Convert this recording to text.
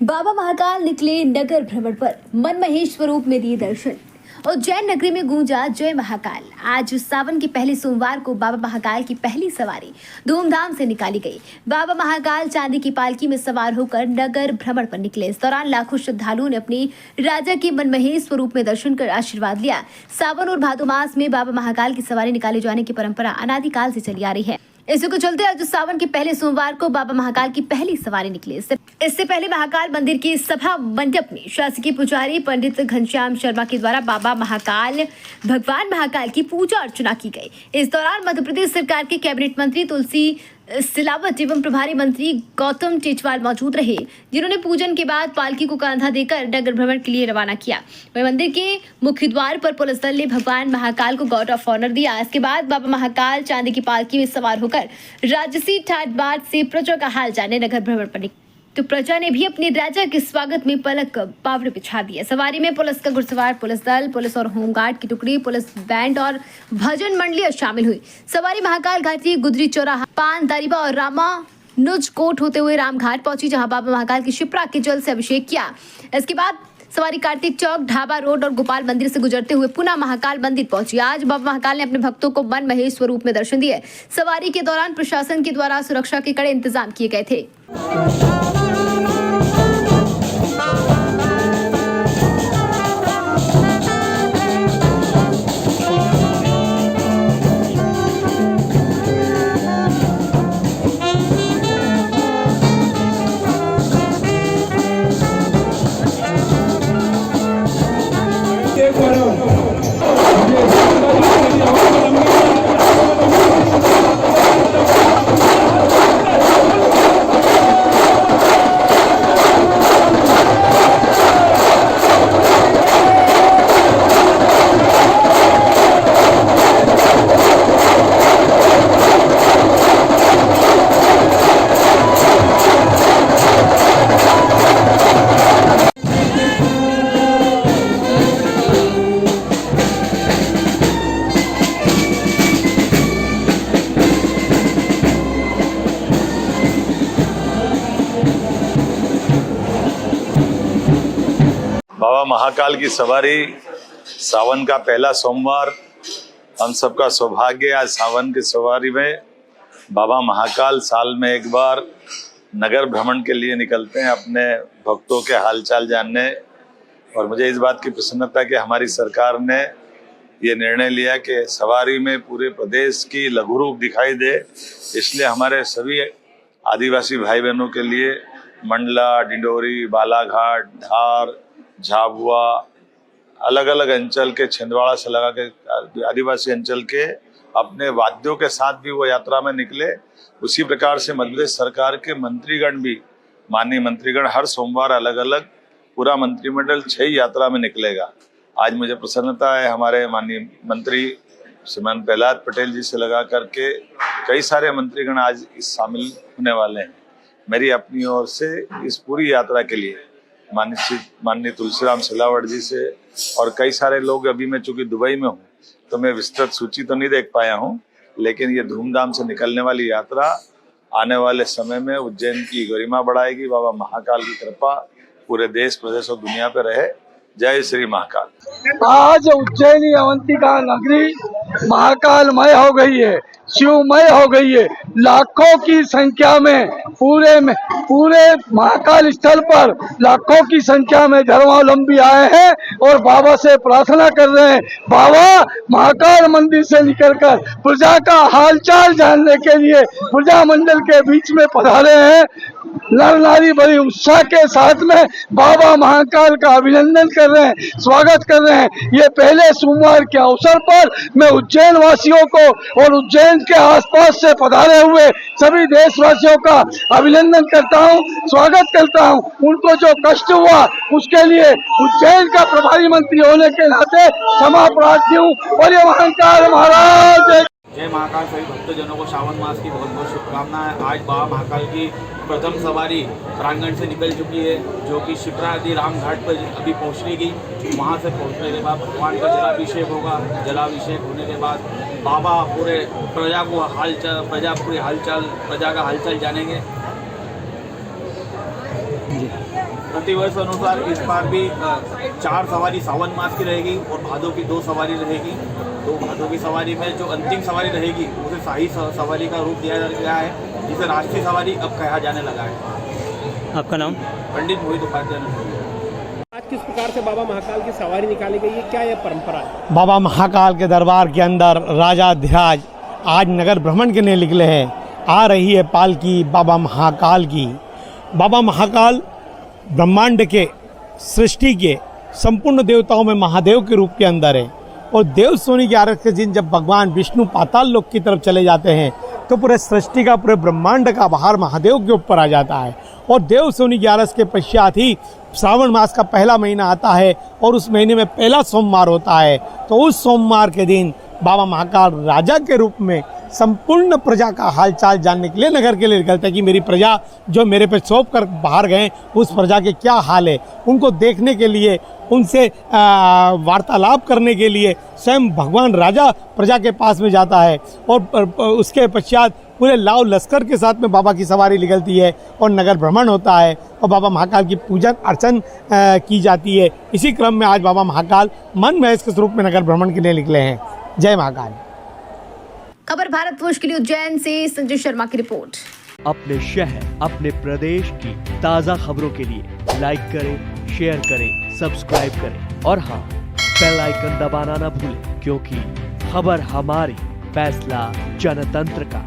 बाबा महाकाल निकले नगर भ्रमण पर, मन महेश स्वरूप में दिए दर्शन। उज्जैन नगरी में गूंजा जय महाकाल। आज सावन के पहले सोमवार को बाबा महाकाल की पहली सवारी धूमधाम से निकाली गई। बाबा महाकाल चांदी की पालकी में सवार होकर नगर भ्रमण पर निकले। इस दौरान लाखों श्रद्धालुओं ने अपने राजा के मनमहेश स्वरूप में दर्शन कर आशीर्वाद लिया। सावन और भादो मास में बाबा महाकाल की सवारी निकाले जाने की परंपरा अनादिकाल से चली आ रही है। इसी को चलते आज सावन के पहले सोमवार को बाबा महाकाल की पहली सवारी निकली। इससे पहले महाकाल मंदिर की सभा मंडप में शासकीय पुजारी पंडित घनश्याम शर्मा के द्वारा बाबा महाकाल भगवान महाकाल की पूजा अर्चना की गई। इस दौरान मध्य प्रदेश सरकार के कैबिनेट मंत्री तुलसी सिलावट एवं प्रभारी मंत्री गौतम टेचवाल मौजूद रहे, जिन्होंने पूजन के बाद पालकी को कंधा देकर नगर भ्रमण के लिए रवाना किया। वहीं मंदिर के मुख्य द्वार पर पुलिस दल ने भगवान महाकाल को गार्ड ऑफ ऑनर दिया। इसके बाद बाबा महाकाल चांदी की पालकी में सवार होकर राजसी ठाट बाट से प्रजा का हाल जानने नगर भ्रमण पर निकले, तो प्रजा ने भी अपने राजा के स्वागत में पलक पावड़े बिछा दिए। सवारी में पुलिस का घुड़सवार पुलिस दल, पुलिस और होमगार्ड की टुकड़ी, पुलिस बैंड और भजन मंडलियां शामिल हुई। सवारी महाकाल घाटी, गुदरी चौराहा, पान दारिबा और रामा नुज कोट होते हुए रामघाट पहुंची, जहां बाबा महाकाल की शिप्रा के जल से अभिषेक किया। इसके बाद सवारी कार्तिक चौक, ढाबा रोड और गोपाल मंदिर से गुजरते हुए पुनः महाकाल मंदिर पहुंची। आज बाबा महाकाल ने अपने भक्तों को मन महेश स्वरूप में दर्शन दिए। सवारी के दौरान प्रशासन के द्वारा सुरक्षा के कड़े इंतजाम किए गए थे। बाबा महाकाल की सवारी, सावन का पहला सोमवार, हम सबका सौभाग्य। आज सावन की सवारी में बाबा महाकाल साल में एक बार नगर भ्रमण के लिए निकलते हैं अपने भक्तों के हालचाल जानने। और मुझे इस बात की प्रसन्नता कि हमारी सरकार ने ये निर्णय लिया कि सवारी में पूरे प्रदेश की लघु रूप दिखाई दे, इसलिए हमारे सभी आदिवासी भाई बहनों के लिए मंडला, डिंडोरी, बालाघाट, धार, झाबुआ, अलग अलग अंचल के, छिंदवाड़ा से लगा के आदिवासी अंचल के अपने वाद्यों के साथ भी वो यात्रा में निकले। उसी प्रकार से मध्य प्रदेश सरकार के मंत्रीगण भी, माननीय मंत्रीगण हर सोमवार अलग अलग पूरा मंत्रिमंडल 6 यात्रा में निकलेगा। आज मुझे प्रसन्नता है हमारे माननीय मंत्री श्रीमान प्रहलाद पटेल जी से लगा करके कई सारे मंत्रीगण आज इस शामिल होने वाले हैं। मेरी अपनी ओर से इस पूरी यात्रा के लिए माननीय तुलसीराम सिलावट जी से और कई सारे लोग, अभी मैं चूंकि दुबई में हूँ तो मैं विस्तृत सूची तो नहीं देख पाया हूँ, लेकिन ये धूमधाम से निकलने वाली यात्रा आने वाले समय में उज्जैन की गरिमा बढ़ाएगी। बाबा महाकाल की कृपा पूरे देश, प्रदेश और दुनिया पे रहे। जय श्री महाकाल। आज उज्जैनी अवंतिका नगरी महाकालमय हो गई है, शिवमय हो गई है। लाखों की संख्या में पूरे महाकाल स्थल पर लाखों की संख्या में धर्मावलंबी आए हैं और बाबा से प्रार्थना कर रहे हैं। बाबा महाकाल मंदिर से निकलकर प्रजा का हालचाल जानने के लिए प्रजा मंडल के बीच में पधारे हैं। नर नारी बड़ी उत्साह के साथ में बाबा महाकाल का अभिनंदन कर रहे हैं, स्वागत कर रहे हैं। ये पहले सोमवार के अवसर पर मैं उज्जैन वासियों को और उज्जैन के आसपास से पधारे हुए सभी देशवासियों का अभिनंदन करता हूं, स्वागत करता हूं। उनको जो कष्ट हुआ उसके लिए उज्जैन का प्रभारी मंत्री होने के नाते क्षमा प्रार्थी हूँ। और ये महाकाल महाराज। जय महाकाल। सभी भक्तजनों को श्रावण मास की बहुत बहुत शुभकामनाएं। आज बाबा महाकाल की प्रथम सवारी प्रांगण से निकल चुकी है, जो कि शिप्रा आदि रामघाट पर अभी पहुंचने की। वहां से पहुंचने के बाद भगवान का जलाभिषेक होगा। जलाभिषेक होने के बाद बाबा पूरे प्रजा का हालचाल जानेंगे। प्रतिवर्ष अनुसार इस बार भी 4 सवारी सावन मास की रहेगी और भादों की 2 सवारी रहेगी। तो भादों की सवारी में जो अंतिम सवारी रहेगी उसे शाही सवारी का रूप दिया गया है, जिसे राष्ट्रीय सवारी अब कहा जाने लगा है। आपका नाम? पंडित मोहित उपाध्याय। आज किस प्रकार से बाबा महाकाल की सवारी निकाली गई है, क्या यह परंपरा है? बाबा महाकाल के दरबार के अंदर राजाधिराज आज नगर भ्रमण के लिए निकले हैं। आ रही है पालकी बाबा महाकाल की। बाबा महाकाल ब्रह्मांड के सृष्टि के संपूर्ण देवताओं में महादेव के रूप के अंदर है और देव सोनी की आरत के दिन जब भगवान विष्णु पाताल लोक की तरफ चले जाते हैं तो पूरे सृष्टि का, पूरे ब्रह्मांड का भार महादेव के ऊपर आ जाता है। और देव सोनी की आरस के पश्चात ही श्रावण मास का पहला महीना आता है और उस महीने में पहला सोमवार होता है। तो उस सोमवार के दिन बाबा महाकाल राजा के रूप में संपूर्ण प्रजा का हालचाल जानने के लिए नगर के लिए निकलते हैं कि मेरी प्रजा जो मेरे पे सौंप कर बाहर गए उस प्रजा के क्या हाल है, उनको देखने के लिए, उनसे वार्तालाप करने के लिए स्वयं भगवान राजा प्रजा के पास में जाता है। और उसके पश्चात पूरे लाव लश्कर के साथ में बाबा की सवारी निकलती है और नगर भ्रमण होता है और बाबा महाकाल की पूजन अर्चन की जाती है। इसी क्रम में आज बाबा महाकाल मन महेश के स्वरूप में नगर भ्रमण के लिए निकले हैं। जय महाकाल। खबर भारतवर्ष के लिए उज्जैन से संजय शर्मा की रिपोर्ट। अपने शहर, अपने प्रदेश की ताज़ा खबरों के लिए लाइक करें, शेयर करें, सब्सक्राइब करें और हाँ, बेल आइकन दबाना ना भूलें, क्योंकि खबर हमारी, फैसला जनतंत्र का।